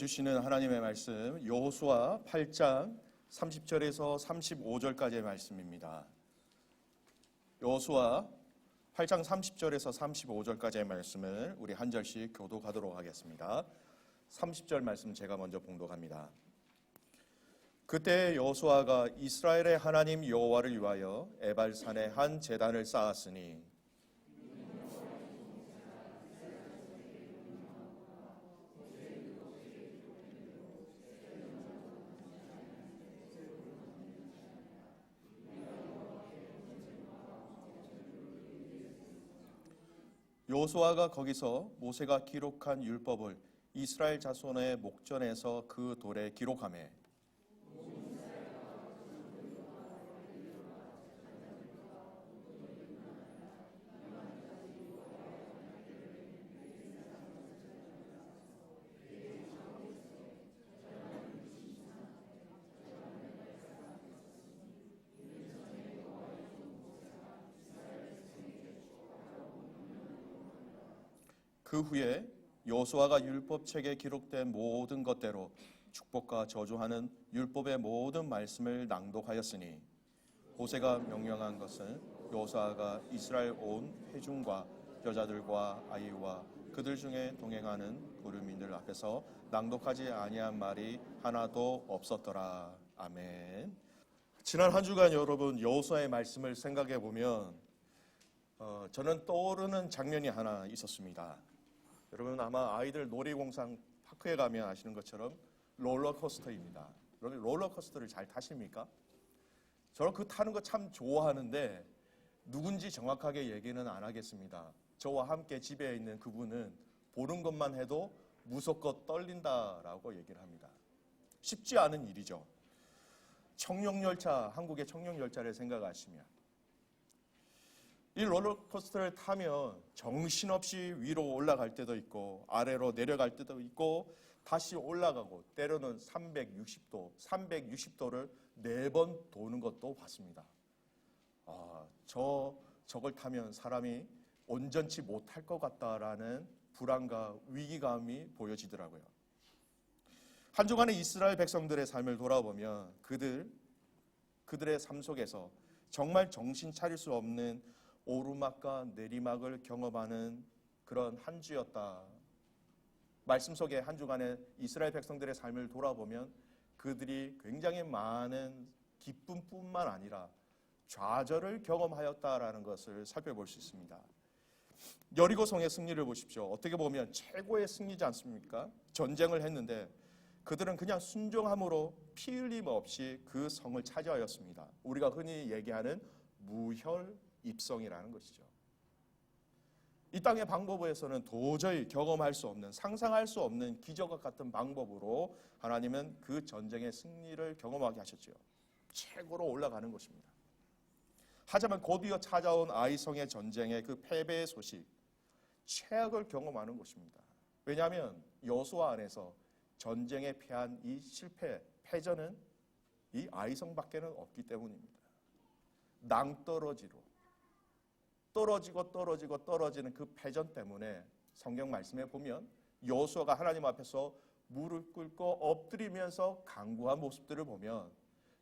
주시는 하나님의 말씀 여호수아 8장 30절에서 35절까지의 말씀입니다. 여호수아 8장 30절에서 35절까지의 말씀을 우리 한 절씩 교독하도록 하겠습니다. 30절 말씀 제가 먼저 봉독합니다. 그때 여호수아가 이스라엘의 하나님 여호와를 위하여 에발산에 한 제단을 쌓았으니 여호수아가 거기서 모세가 기록한 율법을 이스라엘 자손의 목전에서 그 돌에 기록하매 그 후에 여호수아가 율법책에 기록된 모든 것대로 축복과 저주하는 율법의 모든 말씀을 낭독하였으니 모세가 명령한 것은 여호수아가 이스라엘 온 회중과 여자들과 아이와 그들 중에 동행하는 구름인들 앞에서 낭독하지 아니한 말이 하나도 없었더라. 아멘. 지난 한 주간 여러분 여호수아의 말씀을 생각해 보면 저는 떠오르는 장면이 하나 있었습니다. 여러분 아마 아이들 놀이공상 파크에 가면 아시는 것처럼 롤러코스터입니다. 롤러코스터를 잘 타십니까? 저는 그 타는 거 참 좋아하는데 누군지 정확하게 얘기는 안 하겠습니다. 저와 함께 집에 있는 그분은 보는 것만 해도 무섭고 떨린다라고 얘기를 합니다. 쉽지 않은 일이죠. 청룡열차, 한국의 청룡열차를 생각하시면 이 롤러코스터를 타면 정신없이 위로 올라갈 때도 있고 아래로 내려갈 때도 있고 다시 올라가고 때로는 360도를 4번 도는 것도 봤습니다. 저걸 타면 사람이 온전치 못할 것 같다라는 불안과 위기감이 보여지더라고요. 한 주간의 이스라엘 백성들의 삶을 돌아보면 그들의 삶 속에서 정말 정신 차릴 수 없는 오르막과 내리막을 경험하는 그런 한 주였다. 말씀 속에 한 주간의 이스라엘 백성들의 삶을 돌아보면 그들이 굉장히 많은 기쁨뿐만 아니라 좌절을 경험하였다라는 것을 살펴볼 수 있습니다. 여리고성의 승리를 보십시오. 어떻게 보면 최고의 승리지 않습니까? 전쟁을 했는데 그들은 그냥 순종함으로 피 흘림 없이 그 성을 차지하였습니다. 우리가 흔히 얘기하는 무혈입성이라는 것이죠. 이 땅의 방법에서는 도저히 경험할 수 없는, 상상할 수 없는 기적과 같은 방법으로 하나님은 그 전쟁의 승리를 경험하게 하셨죠. 최고로 올라가는 것입니다. 하지만 곧이어 찾아온 아이성의 전쟁의 그 패배의 소식, 최악을 경험하는 것입니다. 왜냐하면 여호수아 안에서 전쟁에 패한 이 패전은 이 아이성밖에는 없기 때문입니다. 낭떠러지로 떨어지는 그 패전 때문에 성경 말씀에 보면 여호수아가 하나님 앞에서 무릎 꿇고 엎드리면서 간구한 모습들을 보면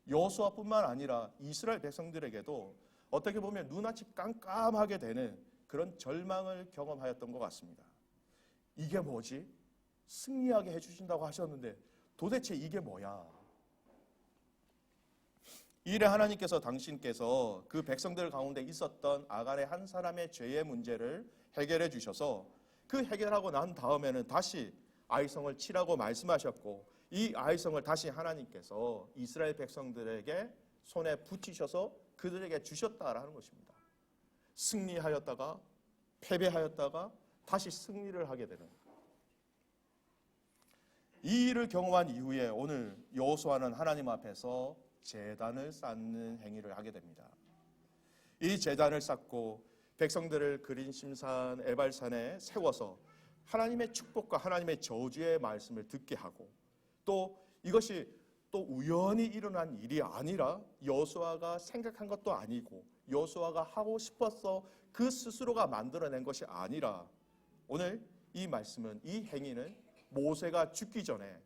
여호수아뿐만 아니라 이스라엘 백성들에게도 어떻게 보면 눈앞이 깜깜하게 되는 그런 절망을 경험하였던 것 같습니다. 이게 뭐지? 승리하게 해주신다고 하셨는데 도대체 이게 뭐야? 이래 하나님께서 당신께서 그 백성들 가운데 있었던 아간의 한 사람의 죄의 문제를 해결해 주셔서 그 해결하고 난 다음에는 다시 아이성을 치라고 말씀하셨고 이 아이성을 다시 하나님께서 이스라엘 백성들에게 손에 붙이셔서 그들에게 주셨다라는 것입니다. 승리하였다가 패배하였다가 다시 승리를 하게 되는 이 일을 경험한 이후에 오늘 여호수아는 하나님 앞에서 제단을 쌓는 행위를 하게 됩니다. 이 제단을 쌓고 백성들을 그린심산 에발산에 세워서 하나님의 축복과 하나님의 저주의 말씀을 듣게 하고 또 이것이 또 우연히 일어난 일이 아니라 여호수아가 생각한 것도 아니고 여호수아가 하고 싶어서 그 스스로가 만들어낸 것이 아니라 오늘 이 말씀은 이 행위는 모세가 죽기 전에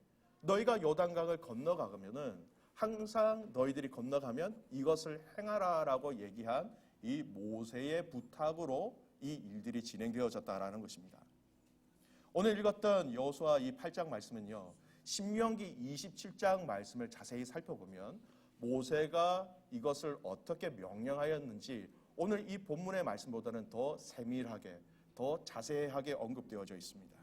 너희가 요단강을 건너가면은 항상 너희들이 건너가면 이것을 행하라라고 얘기한 이 모세의 부탁으로 이 일들이 진행되어졌다라는 것입니다. 오늘 읽었던 여호수아 이 8장 말씀은요, 신명기 27장 말씀을 자세히 살펴보면 모세가 이것을 어떻게 명령하였는지 오늘 이 본문의 말씀보다는 더 세밀하게, 더 자세하게 언급되어져 있습니다.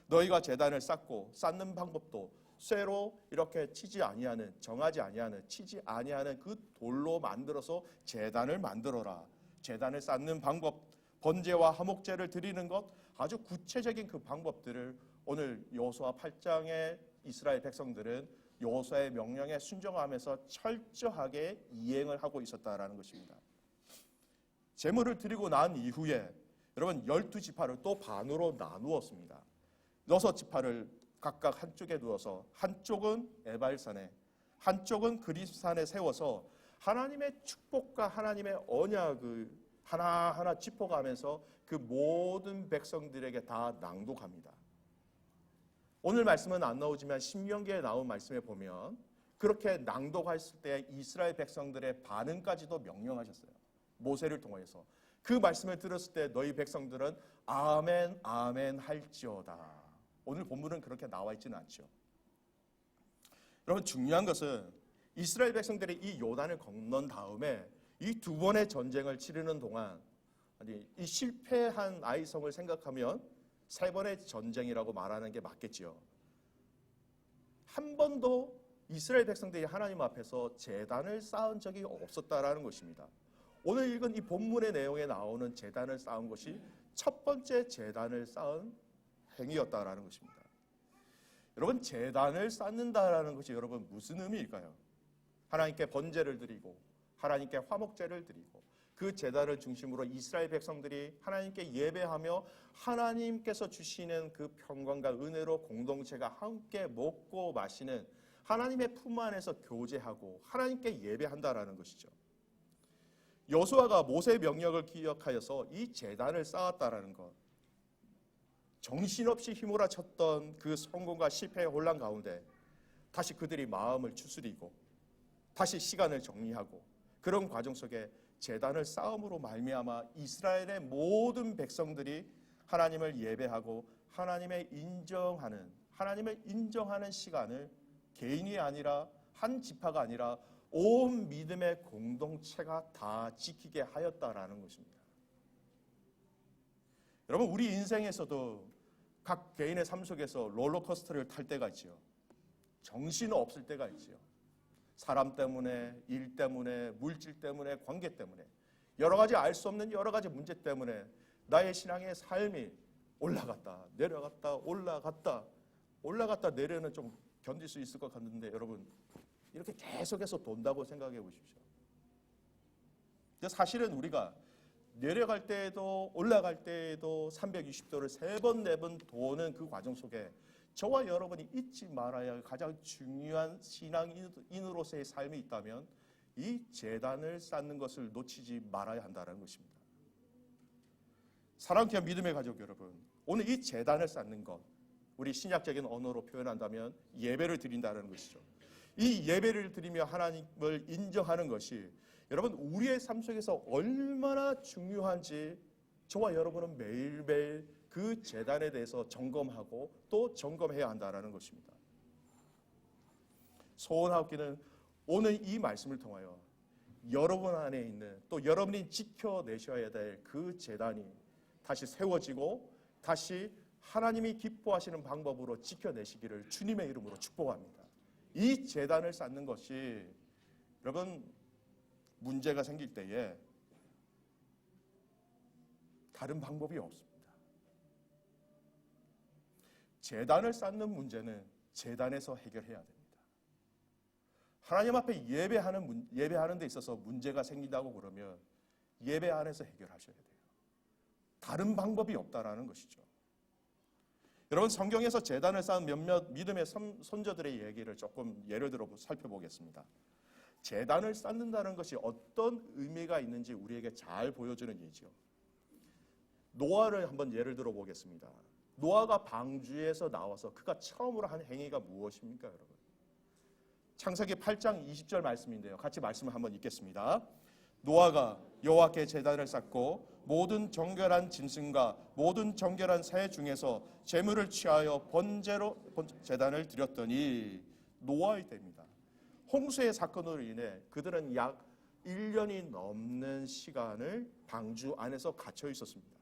너희가 제단을 쌓고 쌓는 방법도 쇠로 이렇게 치지 아니하는, 정하지 아니하는, 치지 아니하는 그 돌로 만들어서 제단을 만들어라. 제단을 쌓는 방법, 번제와 화목제를 드리는 것, 아주 구체적인 그 방법들을 오늘 여호수아 8장의 이스라엘 백성들은 여호수아의 명령에 순종하면서 철저하게 이행을 하고 있었다라는 것입니다. 제물을 드리고 난 이후에 여러분 12지파를 또 반으로 나누었습니다. 6지파를 각각 한쪽에 두어서 한쪽은 에발산에, 한쪽은 그리스산에 세워서 하나님의 축복과 하나님의 언약을 하나하나 짚어가면서 그 모든 백성들에게 다 낭독합니다. 오늘 말씀은 안 나오지만 신명기에 나온 말씀에 보면 그렇게 낭독했을 때 이스라엘 백성들의 반응까지도 명령하셨어요. 모세를 통해서. 그 말씀을 들었을 때 너희 백성들은 아멘 아멘 할지어다. 오늘 본문은 그렇게 나와 있지는 않죠. 여러분 중요한 것은 이스라엘 백성들이 이 요단을 건넌 다음에 이 두 번의 전쟁을 치르는 동안 이 실패한 아이성을 생각하면 세 번의 전쟁이라고 말하는 게 맞겠지요. 한 번도 이스라엘 백성들이 하나님 앞에서 제단을 쌓은 적이 없었다라는 것입니다. 오늘 읽은 이 본문의 내용에 나오는 제단을 쌓은 것이 첫 번째 제단을 쌓은 행위였다라는 것입니다. 여러분 제단을 쌓는다라는 것이 여러분 무슨 의미일까요? 하나님께 번제를 드리고 하나님께 화목제를 드리고 그 제단을 중심으로 이스라엘 백성들이 하나님께 예배하며 하나님께서 주시는 그 평강과 은혜로 공동체가 함께 먹고 마시는 하나님의 품 안에서 교제하고 하나님께 예배한다라는 것이죠. 여호수아가 모세의 명령을 기억하여서 이 제단을 쌓았다라는 것, 정신없이 휘몰아쳤던 그 성공과 실패의 혼란 가운데 다시 그들이 마음을 추스리고 다시 시간을 정리하고 그런 과정 속에 제단을 쌓음으로 말미암아 이스라엘의 모든 백성들이 하나님을 예배하고 하나님을 인정하는 시간을 개인이 아니라 한 지파가 아니라 온 믿음의 공동체가 다 지키게 하였다라는 것입니다. 여러분 우리 인생에서도 각 개인의 삶 속에서 롤러코스터를 탈 때가 있지요. 정신 없을 때가 있지요. 사람 때문에, 일 때문에, 물질 때문에, 관계 때문에 여러 가지 알 수 없는 여러 가지 문제 때문에 나의 신앙의 삶이 올라갔다 내려갔다 올라갔다 내려는 좀 견딜 수 있을 것 같은데 여러분 이렇게 계속해서 돈다고 생각해 보십시오. 사실은 우리가 내려갈 때에도 올라갈 때에도 360도를 3번 4번 도는 그 과정 속에 저와 여러분이 잊지 말아야 할 가장 중요한 신앙인으로서의 삶이 있다면 이 제단을 쌓는 것을 놓치지 말아야 한다는 것입니다. 사랑케 믿음의 가족 여러분, 오늘 이 제단을 쌓는 것, 우리 신약적인 언어로 표현한다면 예배를 드린다는 것이죠. 이 예배를 드리며 하나님을 인정하는 것이 여러분 우리의 삶 속에서 얼마나 중요한지 저와 여러분은 매일매일 그 제단에 대해서 점검하고 또 점검해야 한다는 것입니다. 소원하옵기는 오늘 이 말씀을 통하여 여러분 안에 있는 또 여러분이 지켜내셔야 될 그 제단이 다시 세워지고 다시 하나님이 기뻐하시는 방법으로 지켜내시기를 주님의 이름으로 축복합니다. 이 제단을 쌓는 것이 여러분 문제가 생길 때에 다른 방법이 없습니다. 제단을 쌓는 문제는 제단에서 해결해야 됩니다. 하나님 앞에 예배하는 데 있어서 문제가 생긴다고 그러면 예배 안에서 해결하셔야 돼요. 다른 방법이 없다라는 것이죠. 여러분 성경에서 제단을 쌓은 몇몇 믿음의 선조들의 얘기를 조금 예를 들어 살펴보겠습니다. 제단을 쌓는다는 것이 어떤 의미가 있는지 우리에게 잘 보여주는 예죠. 노아를 한번 예를 들어 보겠습니다. 노아가 방주에서 나와서 그가 처음으로 한 행위가 무엇입니까, 여러분? 창세기 8장 20절 말씀인데요. 같이 말씀을 한번 읽겠습니다. 노아가 여호와께 제단을 쌓고 모든 정결한 짐승과 모든 정결한 새 중에서 제물을 취하여 번제로 제단을 드렸더니 노아의 때입니다. 홍수의 사건으로 인해 그들은 약 1년이 넘는 시간을 방주 안에서 갇혀 있었습니다.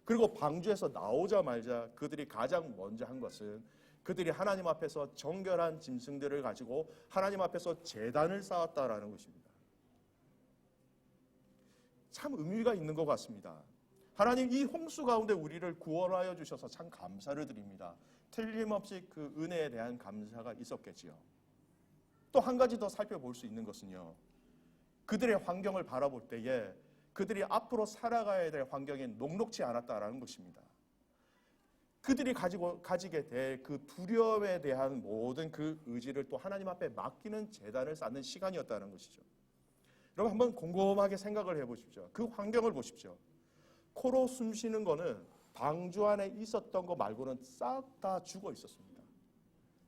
그리고 방주에서 나오자마자 그들이 가장 먼저 한 것은 그들이 하나님 앞에서 정결한 짐승들을 가지고 하나님 앞에서 제단을 쌓았다라는 것입니다. 참 의미가 있는 것 같습니다. 하나님 이 홍수 가운데 우리를 구원하여 주셔서 참 감사를 드립니다. 틀림없이 그 은혜에 대한 감사가 있었겠지요. 또 한 가지 더 살펴볼 수 있는 것은요, 그들의 환경을 바라볼 때에 그들이 앞으로 살아가야 될 환경이 녹록지 않았다라는 것입니다. 그들이 가지게 될 그 두려움에 대한 모든 그 의지를 또 하나님 앞에 맡기는 제단을 쌓는 시간이었다는 것이죠. 여러분 한번 곰곰하게 생각을 해보십시오. 그 환경을 보십시오. 코로 숨 쉬는 거는 방주 안에 있었던 거 말고는 싹 다 죽어 있었습니다.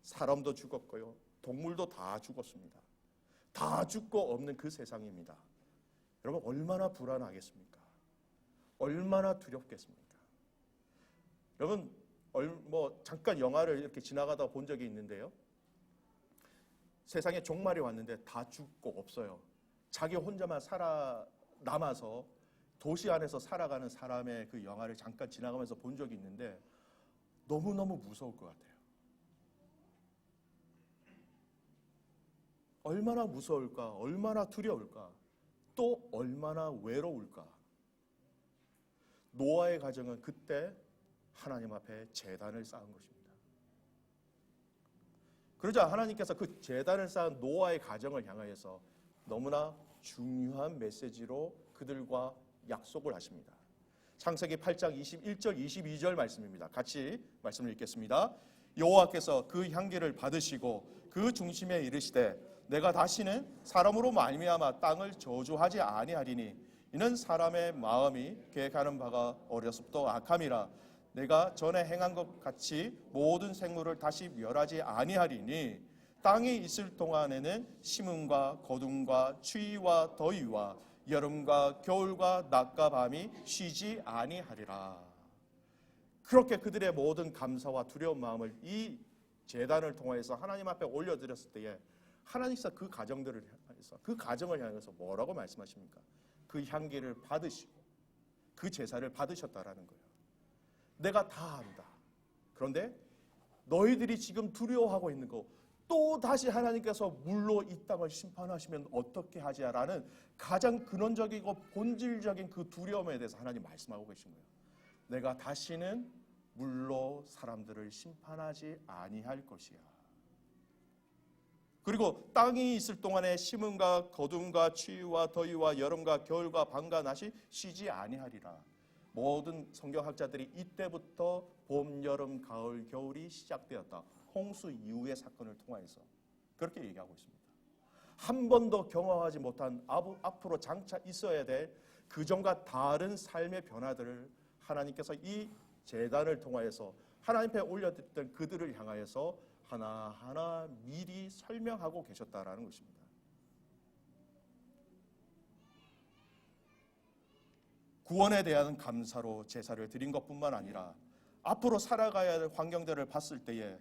사람도 죽었고요, 동물도 다 죽었습니다. 다 죽고 없는 그 세상입니다. 여러분 얼마나 불안하겠습니까? 얼마나 두렵겠습니까? 여러분 잠깐 영화를 이렇게 지나가다 본 적이 있는데요, 세상에 종말이 왔는데 다 죽고 없어요. 자기 혼자만 살아남아서 도시 안에서 살아가는 사람의 그 영화를 잠깐 지나가면서 본 적이 있는데 너무너무 무서울 것 같아요. 얼마나 무서울까, 얼마나 두려울까, 또 얼마나 외로울까. 노아의 가정은 그때 하나님 앞에 제단을 쌓은 것입니다. 그러자 하나님께서 그 제단을 쌓은 노아의 가정을 향하여서 너무나 중요한 메시지로 그들과 약속을 하십니다. 창세기 8장 21절 22절 말씀입니다. 같이 말씀을 읽겠습니다. 여호와께서 그 향기를 받으시고 그 중심에 이르시되 내가 다시는 사람으로 말미암아 땅을 저주하지 아니하리니 이는 사람의 마음이 계획하는 바가 어려서부터 악함이라 내가 전에 행한 것 같이 모든 생물을 다시 멸하지 아니하리니 땅에 있을 동안에는 심음과 거둠과 추위와 더위와 여름과 겨울과 낮과 밤이 쉬지 아니하리라. 그렇게 그들의 모든 감사와 두려운 마음을 이 제단을 통해서 하나님 앞에 올려드렸을 때에 하나님께서 그 가정들을 향해서, 그 가정을 향해서 뭐라고 말씀하십니까? 그 향기를 받으시고 그 제사를 받으셨다라는 거예요. 내가 다 안다. 그런데 너희들이 지금 두려워하고 있는 거 또 다시 하나님께서 물로 이 땅을 심판하시면 어떻게 하지라는 가장 근원적이고 본질적인 그 두려움에 대해서 하나님 말씀하고 계신 거예요. 내가 다시는 물로 사람들을 심판하지 아니할 것이야. 그리고 땅이 있을 동안에 심음과 거둠과 추위와 더위와 여름과 겨울과 밤과 낮이 쉬지 아니하리라. 모든 성경학자들이 이때부터 봄, 여름, 가을, 겨울이 시작되었다. 홍수 이후의 사건을 통해서 그렇게 얘기하고 있습니다. 한 번도 경험하지 못한 앞으로 장차 있어야 될 그전과 다른 삶의 변화들을 하나님께서 이 제단을 통하여서 하나님 앞에 올려드렸던 그들을 향하여서 하나하나 미리 설명하고 계셨다라는 것입니다. 구원에 대한 감사로 제사를 드린 것뿐만 아니라 앞으로 살아가야 할 환경들을 봤을 때에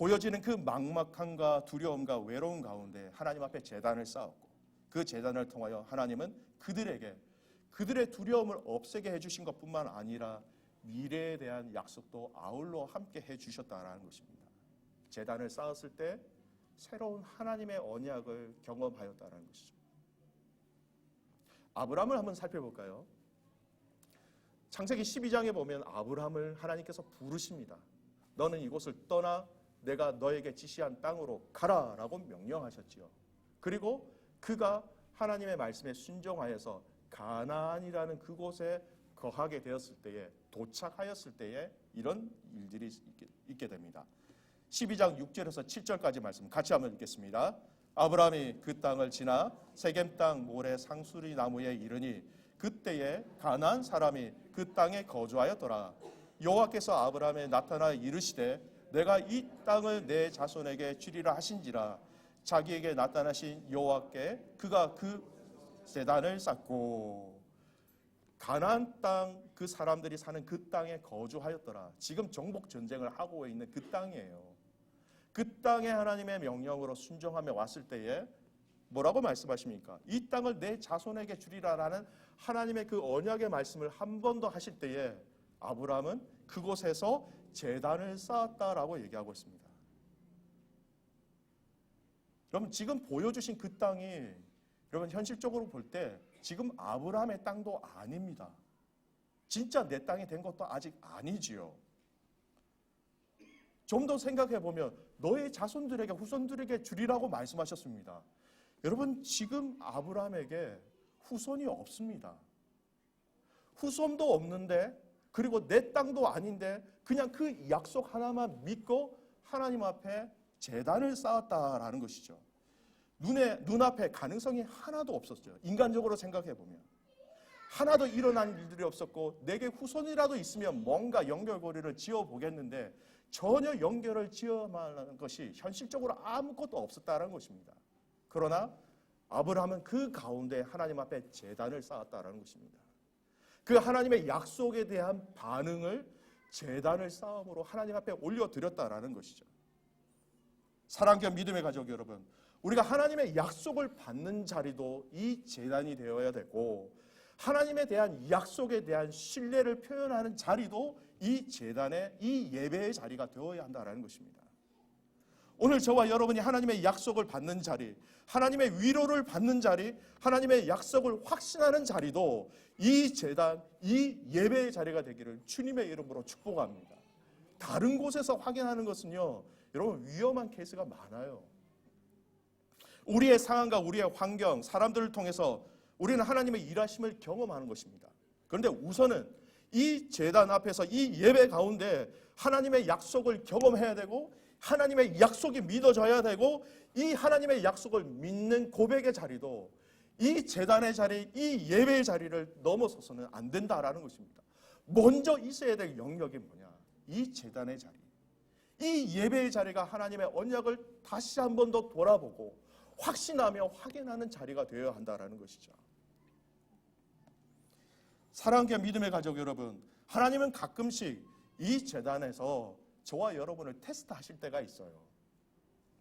보여지는 그 막막함과 두려움과 외로움 가운데 하나님 앞에 제단을 쌓았고 그 제단을 통하여 하나님은 그들에게 그들의 두려움을 없애게 해주신 것뿐만 아니라 미래에 대한 약속도 아울러 함께 해주셨다라는 것입니다. 제단을 쌓았을 때 새로운 하나님의 언약을 경험하였다라는 것이죠. 아브라함을 한번 살펴볼까요? 창세기 12장에 보면 아브라함을 하나님께서 부르십니다. 너는 이곳을 떠나 내가 너에게 지시한 땅으로 가라라고 명령하셨지요. 그리고 그가 하나님의 말씀에 순종하여서 가나안이라는 그곳에 거하게 되었을 때에 도착하였을 때에 이런 일들이 있게 됩니다. 12장 6절에서 7절까지 말씀 같이 한번 읽겠습니다. 아브라함이 그 땅을 지나 세겜 땅 모래 상수리 나무에 이르니 그때에 가나안 사람이 그 땅에 거주하였더라. 여호와께서 아브라함에 나타나 이르시되 내가 이 땅을 내 자손에게 주리라 하신지라. 자기에게 나타나신 여호와께 그가 그 제단을 쌓고 가나안 땅, 그 사람들이 사는 그 땅에 거주하였더라. 지금 정복 전쟁을 하고 있는 그 땅이에요. 그 땅에 하나님의 명령으로 순종하며 왔을 때에 뭐라고 말씀하십니까? 이 땅을 내 자손에게 주리라라는 하나님의 그 언약의 말씀을 한 번 더 하실 때에 아브라함은 그곳에서 제단을 쌓았다라고 얘기하고 있습니다. 여러분, 지금 보여주신 그 땅이 여러분 현실적으로 볼 때 지금 아브라함의 땅도 아닙니다. 진짜 내 땅이 된 것도 아직 아니지요. 좀 더 생각해 보면 너의 자손들에게 후손들에게 주리라고 말씀하셨습니다. 여러분, 지금 아브라함에게 후손이 없습니다. 후손도 없는데, 그리고 내 땅도 아닌데 그냥 그 약속 하나만 믿고 하나님 앞에 제단을 쌓았다라는 것이죠. 눈앞에 가능성이 하나도 없었죠. 인간적으로 생각해 보면 하나도 일어난 일들이 없었고, 내게 후손이라도 있으면 뭔가 연결고리를 지어보겠는데 전혀 연결을 지어만한 것이 현실적으로 아무것도 없었다는 것입니다. 그러나 아브라함은 그 가운데 하나님 앞에 제단을 쌓았다는 것입니다. 그 하나님의 약속에 대한 반응을 제단을 쌓음으로 하나님 앞에 올려드렸다라는 것이죠. 사랑과 믿음의 가족 여러분, 우리가 하나님의 약속을 받는 자리도 이 제단이 되어야 되고, 하나님에 대한 약속에 대한 신뢰를 표현하는 자리도 이 제단의, 이 예배의 자리가 되어야 한다는 것입니다. 오늘 저와 여러분이 하나님의 약속을 받는 자리, 하나님의 위로를 받는 자리, 하나님의 약속을 확신하는 자리도 이 제단, 이 예배의 자리가 되기를 주님의 이름으로 축복합니다. 다른 곳에서 확인하는 것은요, 여러분 위험한 케이스가 많아요. 우리의 상황과 우리의 환경, 사람들을 통해서 우리는 하나님의 일하심을 경험하는 것입니다. 그런데 우선은 이 제단 앞에서 이 예배 가운데 하나님의 약속을 경험해야 되고, 하나님의 약속이 믿어져야 되고, 이 하나님의 약속을 믿는 고백의 자리도 이 제단의 자리, 이 예배의 자리를 넘어서서는 안 된다라는 것입니다. 먼저 있어야 될 영역이 뭐냐? 이 제단의 자리, 이 예배의 자리가 하나님의 언약을 다시 한 번 더 돌아보고 확신하며 확인하는 자리가 되어야 한다라는 것이죠. 사랑과 믿음의 가족 여러분, 하나님은 가끔씩 이 제단에서 저와 여러분을 테스트하실 때가 있어요.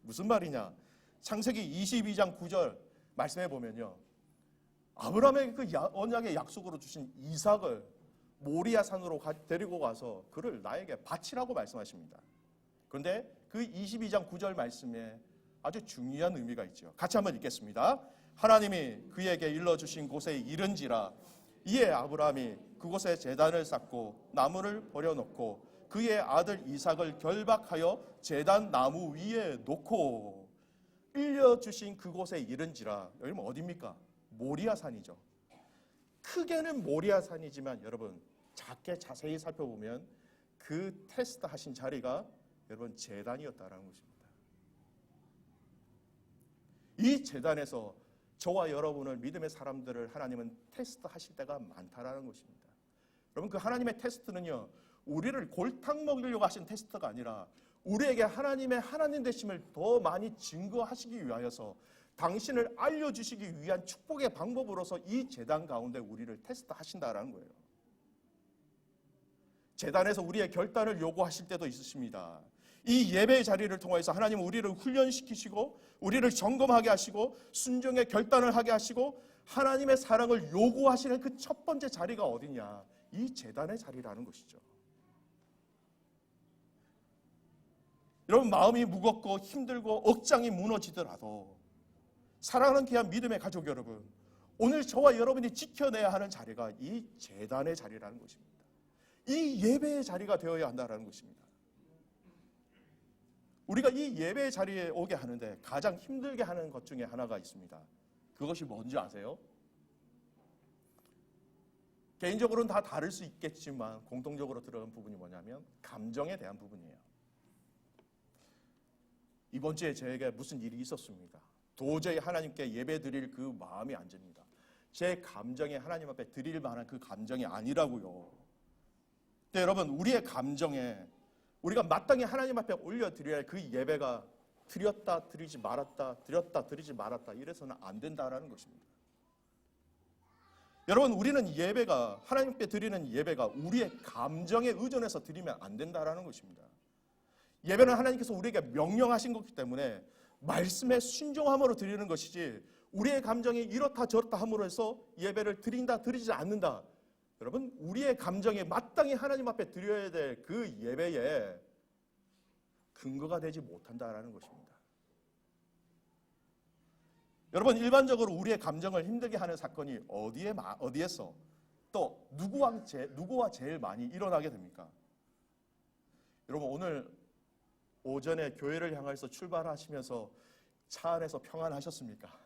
무슨 말이냐? 창세기 22장 9절 말씀해 보면요, 아브라함에게 그 언약의 약속으로 주신 이삭을 모리아 산으로 데리고 가서 그를 나에게 바치라고 말씀하십니다. 그런데 그 22장 9절 말씀에 아주 중요한 의미가 있죠. 같이 한번 읽겠습니다. 하나님이 그에게 일러주신 곳에 이른지라. 이에 아브라함이 그곳에 제단을 쌓고 나무를 버려놓고 그의 아들 이삭을 결박하여 제단 나무 위에 놓고, 일려주신 그곳에 이른지라. 여러분 어디입니까? 모리아산이죠. 크게는 모리아산이지만 여러분 작게 자세히 살펴보면 그 테스트 하신 자리가 여러분 제단이었다라는 것입니다. 이 제단에서 저와 여러분을, 믿음의 사람들을 하나님은 테스트 하실 때가 많다라는 것입니다. 여러분, 그 하나님의 테스트는요, 우리를 골탕 먹이려고 하신 테스트가 아니라 우리에게 하나님의 하나님 되심을 더 많이 증거하시기 위하여서, 당신을 알려주시기 위한 축복의 방법으로서 이 제단 가운데 우리를 테스트하신다라는 거예요. 제단에서 우리의 결단을 요구하실 때도 있으십니다. 이 예배의 자리를 통해서 하나님은 우리를 훈련시키시고 우리를 점검하게 하시고 순종의 결단을 하게 하시고 하나님의 사랑을 요구하시는 그 첫 번째 자리가 어디냐? 이 제단의 자리라는 것이죠. 여러분, 마음이 무겁고 힘들고 억장이 무너지더라도 사랑하는 귀한 믿음의 가족 여러분, 오늘 저와 여러분이 지켜내야 하는 자리가 이 제단의 자리라는 것입니다. 이 예배의 자리가 되어야 한다는 것입니다. 우리가 이 예배의 자리에 오게 하는데 가장 힘들게 하는 것 중에 하나가 있습니다. 그것이 뭔지 아세요? 개인적으로는 다 다를 수 있겠지만 공통적으로 들어간 부분이 뭐냐면 감정에 대한 부분이에요. 이번 주에 저에게 무슨 일이 있었습니다. 도저히 하나님께 예배 드릴 그 마음이 안 집니다. 제 감정이 하나님 앞에 드릴 만한 그 감정이 아니라고요. 근데 여러분, 우리의 감정에 우리가 마땅히 하나님 앞에 올려드려야 할 그 예배가 드렸다 드리지 말았다, 드렸다 드리지 말았다, 이래서는 안 된다라는 것입니다. 여러분, 우리는 예배가, 하나님께 드리는 예배가 우리의 감정에 의존해서 드리면 안 된다라는 것입니다. 예배는 하나님께서 우리에게 명령하신 것이기 때문에 말씀에 순종함으로 드리는 것이지, 우리의 감정이 이렇다 저렇다 함으로 해서 예배를 드린다 드리지 않는다, 여러분, 우리의 감정에 마땅히 하나님 앞에 드려야 될 그 예배에 근거가 되지 못한다라는 것입니다. 여러분, 일반적으로 우리의 감정을 힘들게 하는 사건이 어디에서 또 누구와 제일 많이 일어나게 됩니까? 여러분, 오늘 오전에 교회를 향해서 출발하시면서 차 안에서 평안하셨습니까?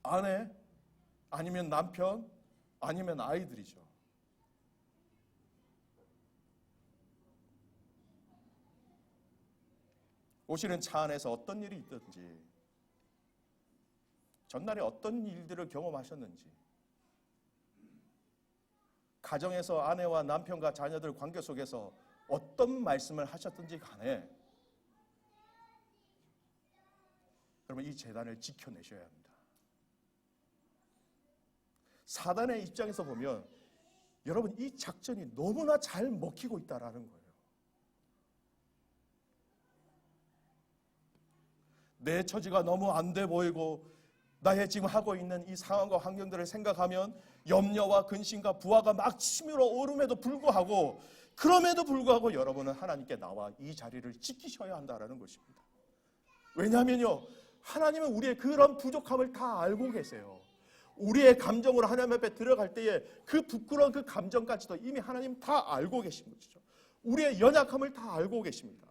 아내, 아니면 남편, 아니면 아이들이죠. 오시는 차 안에서 어떤 일이 있든지, 전날에 어떤 일들을 경험하셨는지, 가정에서 아내와 남편과 자녀들 관계 속에서 어떤 말씀을 하셨든지 간에 여러분, 이 제단을 지켜내셔야 합니다. 사단의 입장에서 보면 여러분, 이 작전이 너무나 잘 먹히고 있다라는 거예요. 내 처지가 너무 안 돼 보이고 나의 지금 하고 있는 이 상황과 환경들을 생각하면 염려와 근심과 부하가 막 치밀어 오름에도 불구하고, 그럼에도 불구하고 여러분은 하나님께 나와 이 자리를 지키셔야 한다는 것입니다. 왜냐하면요, 하나님은 우리의 그런 부족함을 다 알고 계세요. 우리의 감정으로 하나님 앞에 들어갈 때에 그 부끄러운 그 감정까지도 이미 하나님 다 알고 계신 것이죠. 우리의 연약함을 다 알고 계십니다.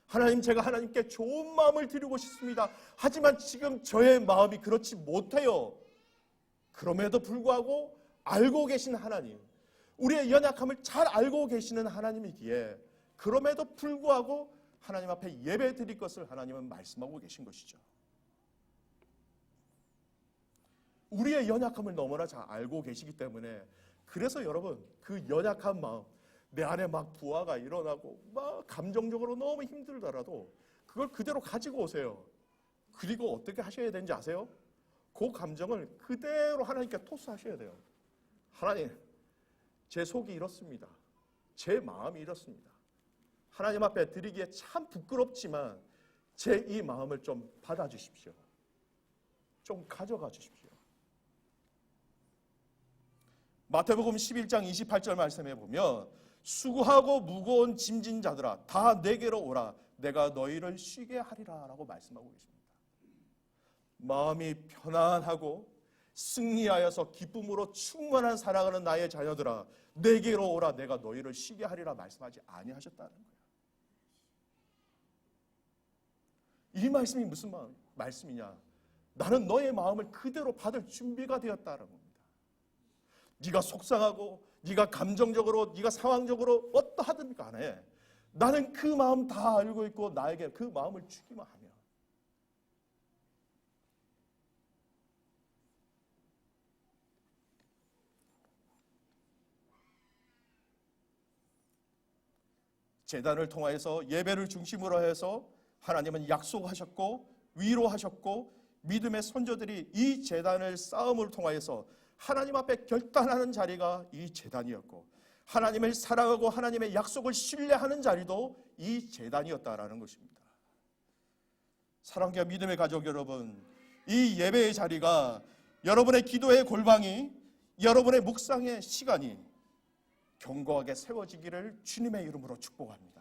하나님, 제가 하나님께 좋은 마음을 드리고 싶습니다. 하지만 지금 저의 마음이 그렇지 못해요. 그럼에도 불구하고 알고 계신 하나님, 우리의 연약함을 잘 알고 계시는 하나님이기에 그럼에도 불구하고 하나님 앞에 예배 드릴 것을 하나님은 말씀하고 계신 것이죠. 우리의 연약함을 너무나 잘 알고 계시기 때문에, 그래서 여러분, 그 연약한 마음, 내 안에 막 부하가 일어나고 막 감정적으로 너무 힘들더라도 그걸 그대로 가지고 오세요. 그리고 어떻게 하셔야 되는지 아세요? 그 감정을 그대로 하나님께 토스하셔야 돼요. 하나님, 제 속이 이렇습니다. 제 마음이 이렇습니다. 하나님 앞에 드리기에 참 부끄럽지만 제 이 마음을 좀 받아주십시오. 좀 가져가 주십시오. 마태복음 11장 28절 말씀에 보면, 수고하고 무거운 짐진 자들아 다 내게로 오라, 내가 너희를 쉬게 하리라 라고 말씀하고 계십니다. 마음이 편안하고 승리하여서 기쁨으로 충만한 살아가는 나의 자녀들아, 내게로 오라, 내가 너희를 쉬게 하리라 말씀하지 아니하셨다는 거예요. 이 말씀이 무슨 말씀이냐? 나는 너의 마음을 그대로 받을 준비가 되었다는 겁니다. 네가 속상하고 네가 감정적으로 네가 상황적으로 어떠하든 간에 나는 그 마음 다 알고 있고 나에게 그 마음을 주기만 하면, 제단을 통하여서 예배를 중심으로 해서 하나님은 약속하셨고 위로하셨고, 믿음의 선조들이 이 제단을 싸움을 통하여서 하나님 앞에 결단하는 자리가 이 제단이었고, 하나님을 사랑하고 하나님의 약속을 신뢰하는 자리도 이 제단이었다라는 것입니다. 사랑과 믿음의 가족 여러분, 이 예배의 자리가 여러분의 기도의 골방이, 여러분의 묵상의 시간이 견고하게 세워지기를 주님의 이름으로 축복합니다.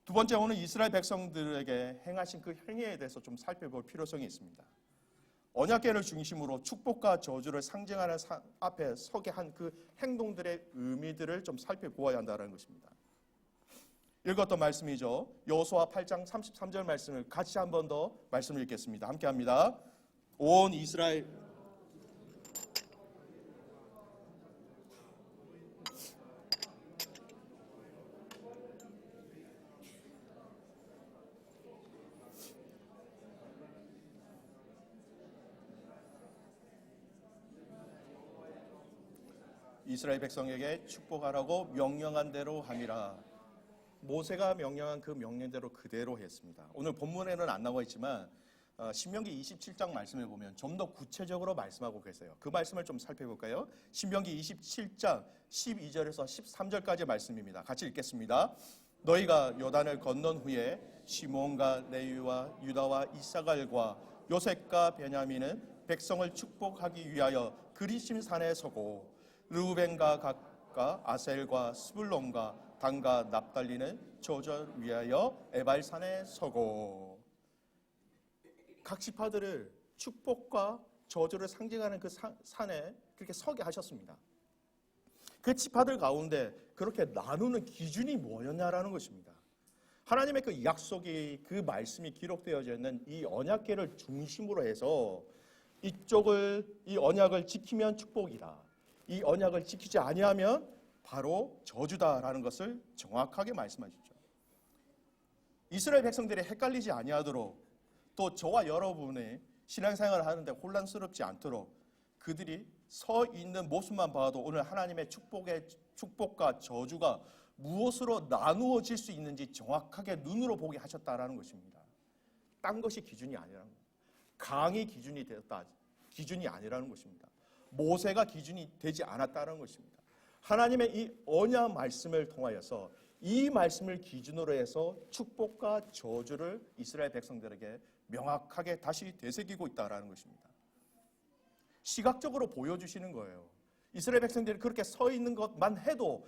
두 번째, 오늘 이스라엘 백성들에게 행하신 그 행위에 대해서 좀 살펴볼 필요성이 있습니다. 언약궤를 중심으로 축복과 저주를 상징하는 앞에 서게 한 그 행동들의 의미들을 좀 살펴보아야 한다는 것입니다. 읽었던 말씀이죠. 여호수아 8장 33절 말씀을 같이 한 번 더 말씀을 읽겠습니다. 함께 합니다. 온 이스라엘 이스라엘 백성에게 축복하라고 명령한 대로 함이라. 모세가 명령한 그 명령대로 그대로 했습니다. 오늘 본문에는 안 나와 있지만 신명기 27장 말씀을 보면 좀 더 구체적으로 말씀하고 계세요. 그 말씀을 좀 살펴볼까요? 신명기 27장 12절에서 13절까지 말씀입니다. 같이 읽겠습니다. 너희가 요단을 건넌 후에 시몬과 레위와 유다와 이사갈과 요셉과 베냐민은 백성을 축복하기 위하여 그리심 산에 서고, 르우벤과 gad과 아셀과 스불론과 단과 납달리는 저절 위하여 에발산에 서고. 각 지파들을 축복과 저주를 상징하는 그 산에 그렇게 서게 하셨습니다. 그 지파들 가운데 그렇게 나누는 기준이 뭐였냐라는 것입니다. 하나님의 그 약속이, 그 말씀이 기록되어져 있는 이 언약궤를 중심으로 해서 이 언약을 지키면 축복이다, 이 언약을 지키지 아니하면 바로 저주다라는 것을 정확하게 말씀하시죠. 이스라엘 백성들이 헷갈리지 아니하도록, 또 저와 여러분의 신앙생활을 하는데 혼란스럽지 않도록 그들이 서 있는 모습만 봐도 오늘 하나님의 축복과 저주가 무엇으로 나누어질 수 있는지 정확하게 눈으로 보게 하셨다라는 것입니다. 딴 것이 기준이 아니라는 겁니다. 강이 기준이 되었다, 기준이 아니라는 것입니다. 모세가 기준이 되지 않았다는 것입니다. 하나님의 이 언약 말씀을 통하여서 이 말씀을 기준으로 해서 축복과 저주를 이스라엘 백성들에게 명확하게 다시 되새기고 있다는 것입니다. 시각적으로 보여주시는 거예요. 이스라엘 백성들이 그렇게 서 있는 것만 해도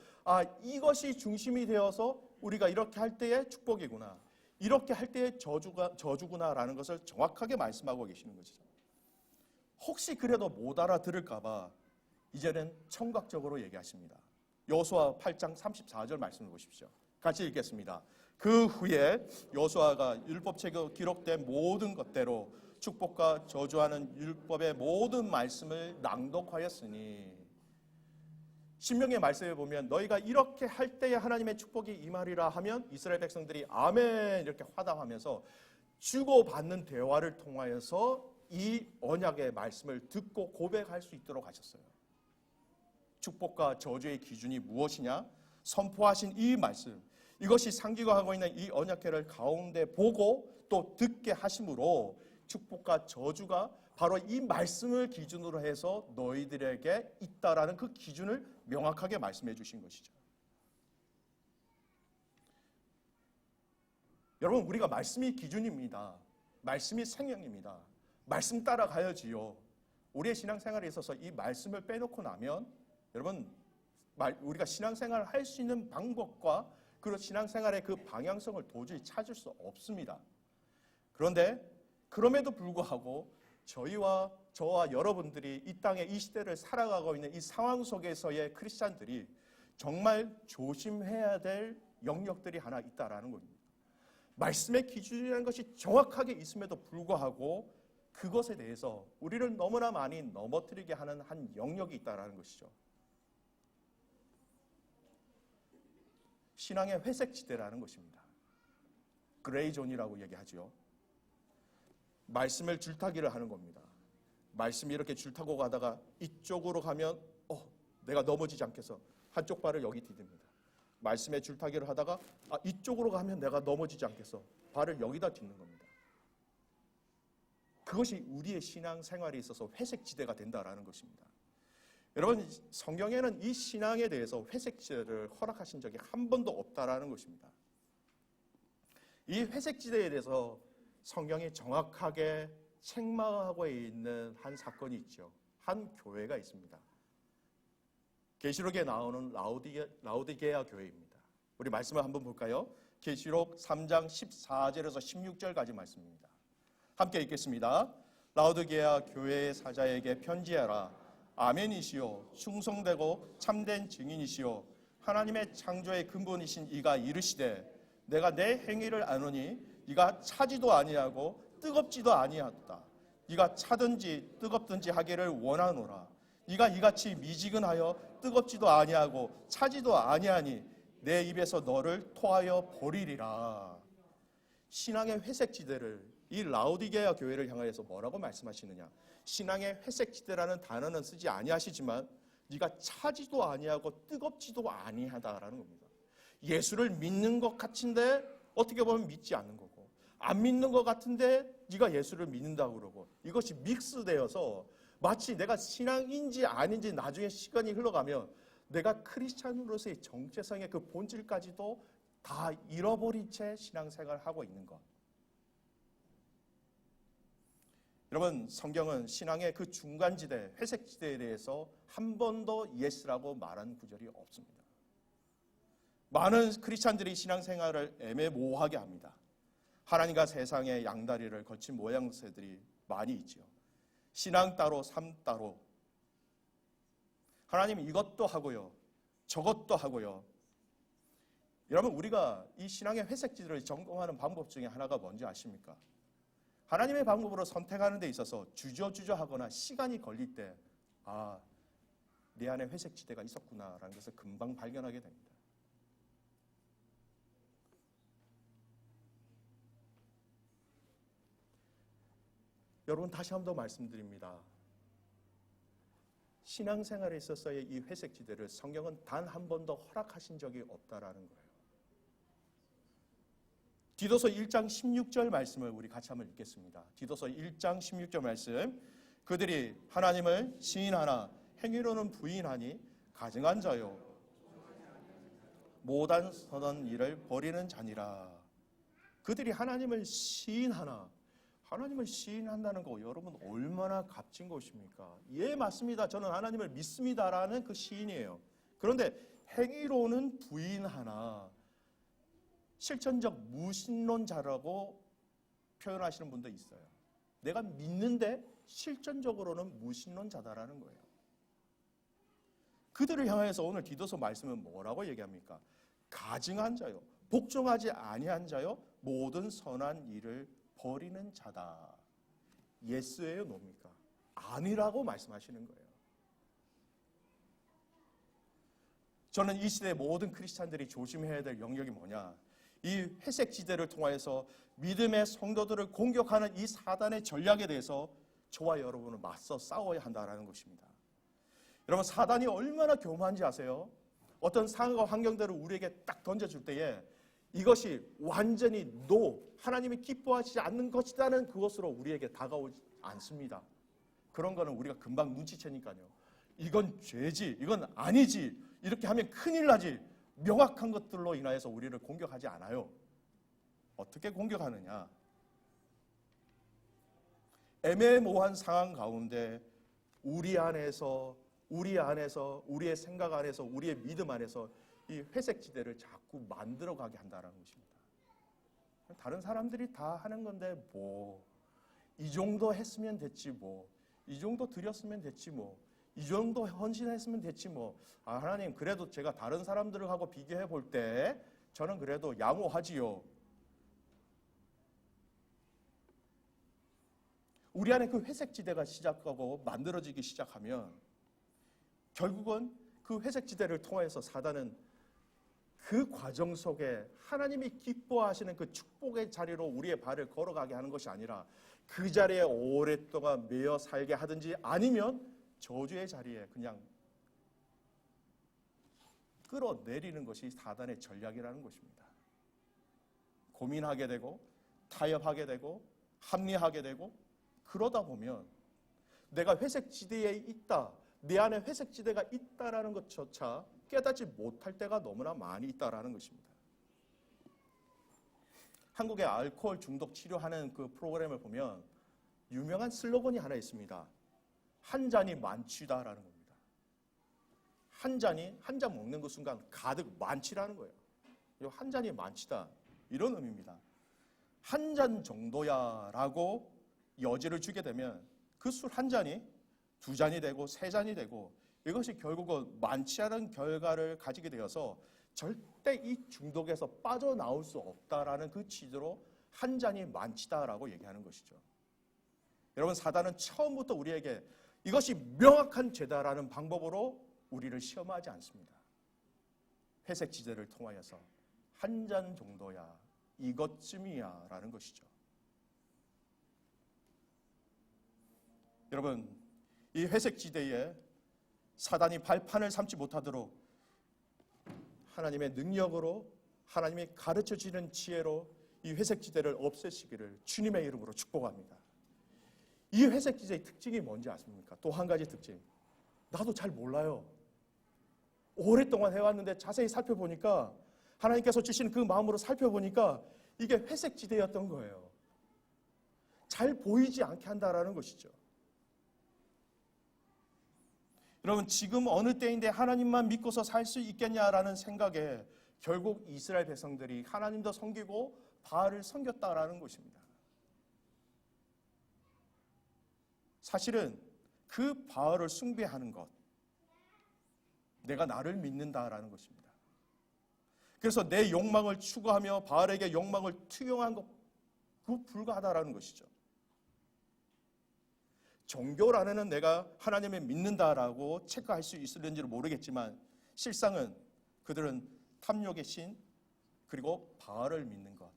이것이 중심이 되어서 우리가 이렇게 할 때의 축복이구나, 이렇게 할 때의 저주구나라는 것을 정확하게 말씀하고 계시는 것이죠. 혹시 그래도 못 알아들을까 봐 이제는 청각적으로 얘기하십니다. 여호수아 8장 34절 말씀을 보십시오. 같이 읽겠습니다. 그 후에 여호수아가 율법책에 기록된 모든 것대로 축복과 저주하는 율법의 모든 말씀을 낭독하였으니. 신명기의 말씀에 보면 너희가 이렇게 할 때에 하나님의 축복이 임하리라 하면 이스라엘 백성들이 아멘 이렇게 화답하면서 주고받는 대화를 통하여서 이 언약의 말씀을 듣고 고백할 수 있도록 하셨어요. 축복과 저주의 기준이 무엇이냐? 선포하신 이 말씀, 이것이 상기하고 있는 이 언약궤를 가운데 보고 또 듣게 하심으로 축복과 저주가 바로 이 말씀을 기준으로 해서 너희들에게 있다라는 그 기준을 명확하게 말씀해 주신 것이죠. 여러분, 우리가 말씀이 기준입니다. 말씀이 생명입니다. 말씀 따라가야지요. 우리의 신앙생활에 있어서 이 말씀을 빼놓고 나면 여러분, 우리가 신앙생활을 할 수 있는 방법과 그리고 신앙생활의 그 방향성을 도저히 찾을 수 없습니다. 그런데 그럼에도 불구하고 저와 여러분들이 이 땅에 이 시대를 살아가고 있는 이 상황 속에서의 크리스찬들이 정말 조심해야 될 영역들이 하나 있다라는 겁니다. 말씀의 기준이라는 것이 정확하게 있음에도 불구하고 그것에 대해서 우리를 너무나 많이 넘어뜨리게 하는 한 영역이 있다라는 것이죠. 신앙의 회색지대라는 것입니다. 그레이존이라고 얘기하죠. 말씀을 줄타기를 하는 겁니다. 말씀이 이렇게 줄타고 가다가 이쪽으로 가면 내가 넘어지지 않겠어. 한쪽 발을 여기 디딥니다. 말씀의 줄타기를 하다가 이쪽으로 가면 내가 넘어지지 않겠어. 발을 여기다 딛는 겁니다. 그것이 우리의 신앙생활에 있어서 회색지대가 된다라는 것입니다. 여러분, 성경에는 이 신앙에 대해서 회색지대를 허락하신 적이 한 번도 없다라는 것입니다. 이 회색지대에 대해서 성경이 정확하게 책망하고 있는 한 사건이 있죠. 한 교회가 있습니다. 계시록에 나오는 라오디게아 교회입니다. 우리 말씀을 한번 볼까요? 계시록 3장 14절에서 16절까지 말씀입니다. 함께 읽겠습니다. 라오디게아 교회의 사자에게 편지하라. 아멘이시오. 충성되고 참된 증인이시오. 하나님의 창조의 근본이신 이가 이르시되 내가 내 행위를 아노니 이가 차지도 아니하고 뜨겁지도 아니하다. 이가 차든지 뜨겁든지 하기를 원하노라. 이가 이같이 미지근하여 뜨겁지도 아니하고 차지도 아니하니 내 입에서 너를 토하여 버리리라. 신앙의 회색지대를 이 라오디게아 교회를 향하여서 뭐라고 말씀하시느냐? 신앙의 회색지대라는 단어는 쓰지 아니하시지만 네가 차지도 아니하고 뜨겁지도 아니하다라는 겁니다. 예수를 믿는 것 같은데 어떻게 보면 믿지 않는 거고, 안 믿는 것 같은데 네가 예수를 믿는다고 그러고, 이것이 믹스되어서 마치 내가 신앙인지 아닌지 나중에 시간이 흘러가면 내가 크리스찬으로서의 정체성의 그 본질까지도 다 잃어버린 채 신앙생활을 하고 있는 것. 여러분, 성경은 신앙의 그 중간지대, 회색지대에 대해서 한 번도 예스라고 말한 구절이 없습니다. 많은 크리스찬들이 신앙생활을 애매모호하게 합니다. 하나님과 세상의 양다리를 거친 모양새들이 많이 있죠. 신앙 따로 삶 따로, 하나님 이것도 하고요, 저것도 하고요. 여러분, 우리가 이 신앙의 회색지대를 점검하는 방법 중에 하나가 뭔지 아십니까? 하나님의 방법으로 선택하는 데 있어서 주저하거나 시간이 걸릴 때, 내 안에 회색지대가 있었구나라는 것을 금방 발견하게 됩니다. 여러분, 다시 한 번 더 말씀드립니다. 신앙생활에 있어서의 이 회색지대를 성경은 단 한 번도 허락하신 적이 없다라는 거예요. 디도서 1장 16절 말씀을 우리 같이 한번 읽겠습니다. 디도서 1장 16절 말씀. 그들이 하나님을 시인하나 행위로는 부인하니 가증한 자요 못한 선한 일을 버리는 자니라. 그들이 하나님을 시인하나, 하나님을 시인한다는 거 여러분 얼마나 값진 것입니까? 예, 맞습니다. 저는 하나님을 믿습니다라는 그 시인이에요. 그런데 행위로는 부인하나, 실천적 무신론자라고 표현하시는 분도 있어요. 내가 믿는데 실전적으로는 무신론자다라는 거예요. 그들을 향해서 오늘 디도서 말씀은 뭐라고 얘기합니까? 가증한 자요, 복종하지 아니한 자요, 모든 선한 일을 버리는 자다. 예스예요, 노입니까? 아니라고 말씀하시는 거예요. 저는 이 시대의 모든 크리스찬들이 조심해야 될 영역이 뭐냐? 이 회색 지대를 통하여서 믿음의 성도들을 공격하는 이 사단의 전략에 대해서 저와 여러분은 맞서 싸워야 한다는 것입니다. 여러분, 사단이 얼마나 교만한지 아세요? 어떤 상황과 환경들을 우리에게 딱 던져줄 때에 이것이 완전히 하나님이 기뻐하지 않는 것이라는 그것으로 우리에게 다가오지 않습니다. 그런 거는 우리가 금방 눈치채니까요. 이건 죄지, 이건 아니지, 이렇게 하면 큰일 나지, 명확한 것들로 인하여서 우리를 공격하지 않아요. 어떻게 공격하느냐? 애매모호한 상황 가운데 우리 안에서 우리의 생각 안에서, 우리의 믿음 안에서 이 회색 지대를 자꾸 만들어가게 한다는 것입니다. 다른 사람들이 다 하는 건데 이 정도 했으면 됐지 이 정도 드렸으면 됐지 이 정도 헌신했으면 됐지 하나님, 그래도 제가 다른 사람들하고 비교해 볼 때 저는 그래도 양호하지요. 우리 안에 그 회색 지대가 시작하고 만들어지기 시작하면 결국은 그 회색 지대를 통해서 사단은 그 과정 속에 하나님이 기뻐하시는 그 축복의 자리로 우리의 발을 걸어가게 하는 것이 아니라 그 자리에 오랫동안 매여 살게 하든지 아니면 저주의 자리에 그냥 끌어내리는 것이 사단의 전략이라는 것입니다. 고민하게 되고 타협하게 되고 합리하게 되고, 그러다 보면 내가 회색 지대에 있다, 내 안에 회색 지대가 있다라는 것조차 깨닫지 못할 때가 너무나 많이 있다라는 것입니다. 한국의 알코올 중독 치료하는 그 프로그램을 보면 유명한 슬로건이 하나 있습니다. 한 잔이 만취다라는 겁니다. 한 잔 먹는 그 순간 가득 만취라는 거예요. 한 잔이 만취다, 이런 의미입니다. 한 잔 정도야 라고 여지를 주게 되면 그 술 한 잔이 두 잔이 되고 세 잔이 되고, 이것이 결국은 만취하는 결과를 가지게 되어서 절대 이 중독에서 빠져나올 수 없다라는 그 취지로 한 잔이 만취다라고 얘기하는 것이죠. 여러분, 사단은 처음부터 우리에게 이것이 명확한 죄다라는 방법으로 우리를 시험하지 않습니다. 회색 지대를 통하여서 한 잔 정도야, 이것쯤이야 라는 것이죠. 여러분, 이 회색 지대에 사단이 발판을 삼지 못하도록 하나님의 능력으로, 하나님이 가르쳐 주는 지혜로 이 회색지대를 없애시기를 주님의 이름으로 축복합니다. 이 회색지대의 특징이 뭔지 아십니까? 또 한 가지 특징. 나도 잘 몰라요. 오랫동안 해왔는데 자세히 살펴보니까, 하나님께서 주신 그 마음으로 살펴보니까 이게 회색지대였던 거예요. 잘 보이지 않게 한다라는 것이죠. 여러분, 지금 어느 때인데 하나님만 믿고서 살 수 있겠냐라는 생각에 결국 이스라엘 백성들이 하나님도 섬기고 바알을 섬겼다라는 것입니다. 사실은 그 바알을 숭배하는 것, 내가 나를 믿는다라는 것입니다. 그래서 내 욕망을 추구하며 바알에게 욕망을 투영한 것, 그 불가하다라는 것이죠. 종교란에는 내가 하나님을 믿는다라고 체크할 수 있을는지를 모르겠지만 실상은 그들은 탐욕의 신 그리고 바알을 믿는 것,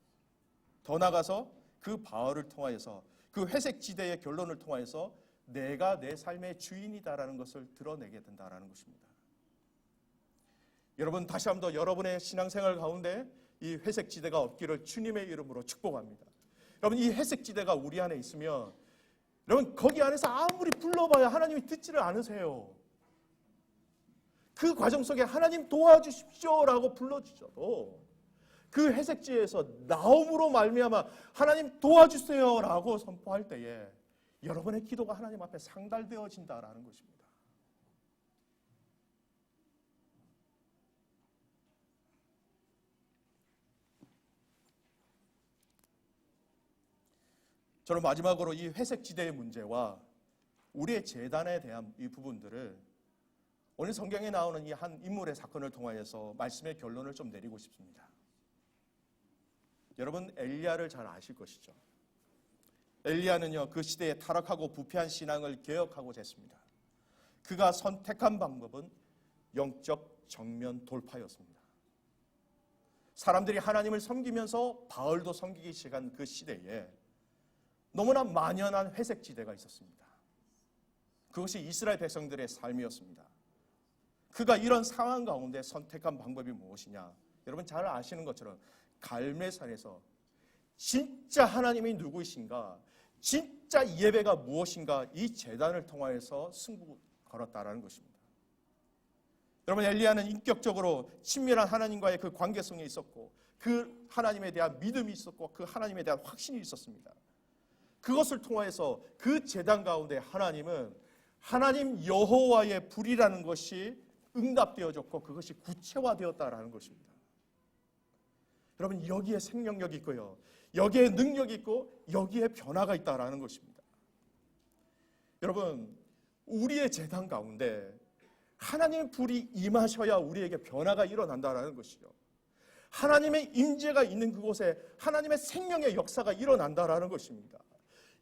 더 나아가서 그 바알을 통하여서 그 회색 지대의 결론을 통하여서 내가 내 삶의 주인이다라는 것을 드러내게 된다라는 것입니다. 여러분, 다시 한번 더 여러분의 신앙생활 가운데 이 회색 지대가 없기를 주님의 이름으로 축복합니다. 여러분, 이 회색 지대가 우리 안에 있으면 여러분, 거기 안에서 아무리 불러봐야 하나님이 듣지를 않으세요. 그 과정 속에 하나님 도와주십시오라고 불러주셔도 그 회색지에서 나옴으로 말미암아 하나님 도와주세요라고 선포할 때에 여러분의 기도가 하나님 앞에 상달되어진다라는 것입니다. 저는 마지막으로 이 회색지대의 문제와 우리의 재단에 대한 이 부분들을 오늘 성경에 나오는 이 한 인물의 사건을 통하여서 말씀의 결론을 좀 내리고 싶습니다. 여러분, 엘리야를 잘 아실 것이죠. 엘리야는요, 그 시대에 타락하고 부패한 신앙을 개혁하고자 했습니다. 그가 선택한 방법은 영적 정면 돌파였습니다. 사람들이 하나님을 섬기면서 바알도 섬기기 시작한 그 시대에 너무나 만연한 회색지대가 있었습니다. 그것이 이스라엘 백성들의 삶이었습니다. 그가 이런 상황 가운데 선택한 방법이 무엇이냐? 여러분 잘 아시는 것처럼 갈멜산에서 진짜 하나님이 누구이신가, 진짜 예배가 무엇인가, 이 제단을 통하여서 승부 걸었다라는 것입니다. 여러분, 엘리야는 인격적으로 친밀한 하나님과의 그 관계성이 있었고 그 하나님에 대한 믿음이 있었고 그 하나님에 대한 확신이 있었습니다. 그것을 통해서 그 제단 가운데 하나님은 하나님 여호와의 불이라는 것이 응답되어졌고 그것이 구체화되었다라는 것입니다. 여러분, 여기에 생명력이 있고요, 여기에 능력이 있고 여기에 변화가 있다라는 것입니다. 여러분, 우리의 제단 가운데 하나님의 불이 임하셔야 우리에게 변화가 일어난다라는 것이죠. 하나님의 임재가 있는 그곳에 하나님의 생명의 역사가 일어난다라는 것입니다.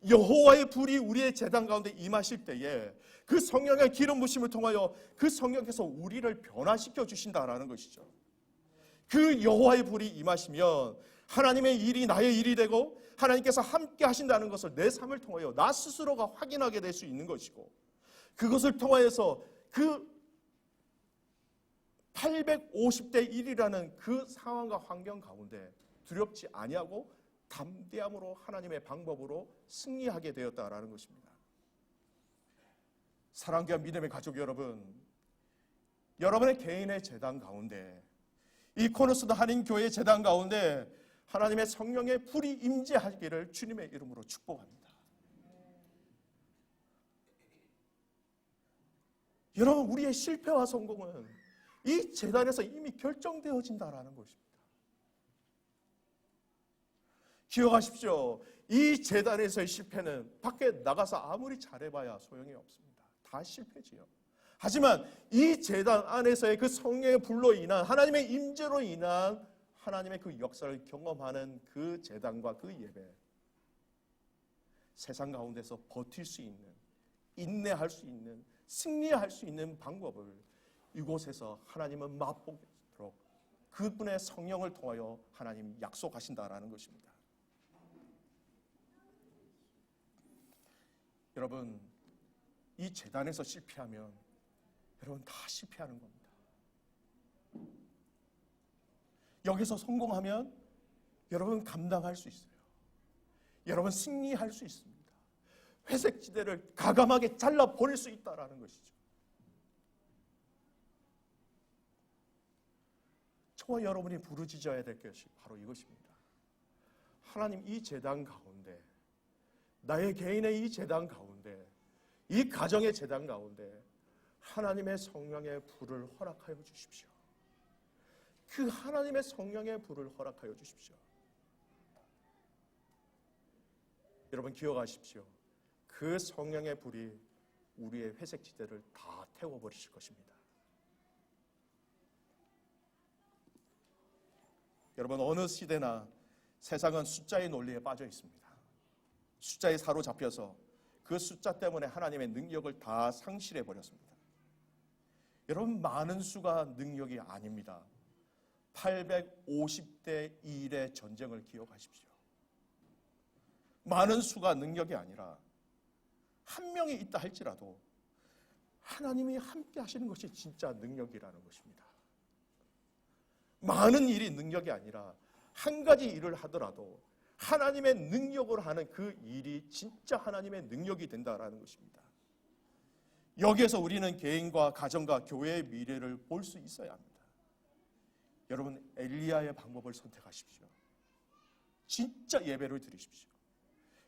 여호와의 불이 우리의 제단 가운데 임하실 때에 그 성령의 기름 부심을 통하여 그 성령께서 우리를 변화시켜 주신다라는 것이죠. 그 여호와의 불이 임하시면 하나님의 일이 나의 일이 되고 하나님께서 함께 하신다는 것을 내 삶을 통하여 나 스스로가 확인하게 될 수 있는 것이고, 그것을 통하여서 그 850대 1이라는 그 상황과 환경 가운데 두렵지 아니하고 담대함으로 하나님의 방법으로 승리하게 되었다라는 것입니다. 사랑과 믿음의 가족 여러분, 여러분의 개인의 제단 가운데, 이 코너스도 한인 교회의 제단 가운데 하나님의 성령의 불이 임재하기를 주님의 이름으로 축복합니다. 여러분, 우리의 실패와 성공은 이 제단에서 이미 결정되어진다라는 것입니다. 기억하십시오. 이 제단에서의 실패는 밖에 나가서 아무리 잘해봐야 소용이 없습니다. 다 실패지요. 하지만 이 제단 안에서의 그 성령의 불로 인한 하나님의 임재로 인한 하나님의 그 역사를 경험하는 그 제단과 그 예배, 세상 가운데서 버틸 수 있는, 인내할 수 있는, 승리할 수 있는 방법을 이곳에서 하나님은 맛보도록 그분의 성령을 통하여 하나님 약속하신다라는 것입니다. 여러분, 이 제단에서 실패하면 여러분 다 실패하는 겁니다. 여기서 성공하면 여러분 감당할 수 있어요. 여러분 승리할 수 있습니다. 회색지대를 가감하게 잘라버릴 수 있다는 것이죠. 저와 여러분이 부르짖어야 될 것이 바로 이것입니다. 하나님, 이 제단 가운데, 나의 개인의 이 제단 가운데, 이 가정의 제단 가운데 하나님의 성령의 불을 허락하여 주십시오. 그 하나님의 성령의 불을 허락하여 주십시오. 여러분 기억하십시오. 그 성령의 불이 우리의 회색지대를 다 태워버리실 것입니다. 여러분, 어느 시대나 세상은 숫자의 논리에 빠져 있습니다. 숫자에 사로잡혀서 그 숫자 때문에 하나님의 능력을 다 상실해 버렸습니다. 여러분, 많은 수가 능력이 아닙니다. 850대 1의 전쟁을 기억하십시오. 많은 수가 능력이 아니라 한 명이 있다 할지라도 하나님이 함께 하시는 것이 진짜 능력이라는 것입니다. 많은 일이 능력이 아니라 한 가지 일을 하더라도 하나님의 능력으로 하는 그 일이 진짜 하나님의 능력이 된다는 것입니다. 여기에서 우리는 개인과 가정과 교회의 미래를 볼 수 있어야 합니다. 여러분, 엘리야의 방법을 선택하십시오. 진짜 예배를 드리십시오.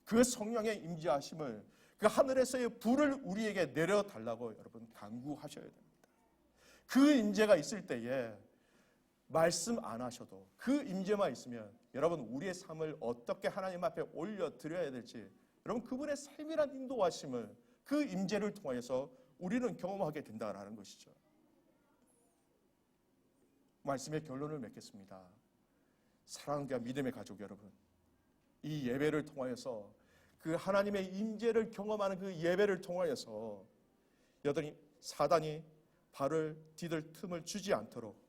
그 성령의 임재하심을, 그 하늘에서의 불을 우리에게 내려달라고 여러분 간구하셔야 됩니다. 그 임재가 있을 때에 말씀 안 하셔도 그 임재만 있으면 여러분 우리의 삶을 어떻게 하나님 앞에 올려드려야 될지, 여러분 그분의 세밀한 인도하심을, 그 임재를 통해서 우리는 경험하게 된다는 것이죠. 말씀의 결론을 맺겠습니다. 사랑과 믿음의 가족 여러분, 이 예배를 통하여서 그 하나님의 임재를 경험하는 그 예배를 통하여서 여전히 사단이 발을 디딜 틈을 주지 않도록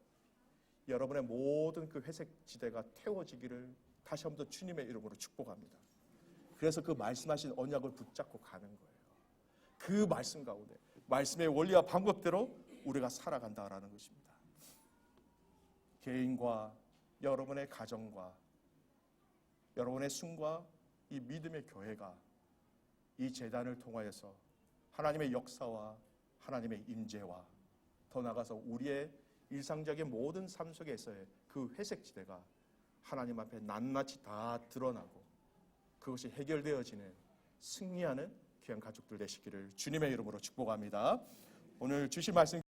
여러분의 모든 그 회색 지대가 태워지기를 다시 한번 더 주님의 이름으로 축복합니다. 그래서 그 말씀하신 언약을 붙잡고 가는 거예요. 그 말씀 가운데, 말씀의 원리와 방법대로 우리가 살아간다라는 것입니다. 개인과 여러분의 가정과 여러분의 숨과 이 믿음의 교회가 이 제단을 통하여서 하나님의 역사와 하나님의 임재와 더 나아가서 우리의 일상적인 모든 삶 속에서의 그 회색지대가 하나님 앞에 낱낱이 다 드러나고 그것이 해결되어지는 승리하는 귀한 가족들 되시기를 주님의 이름으로 축복합니다. 오늘 주신 말씀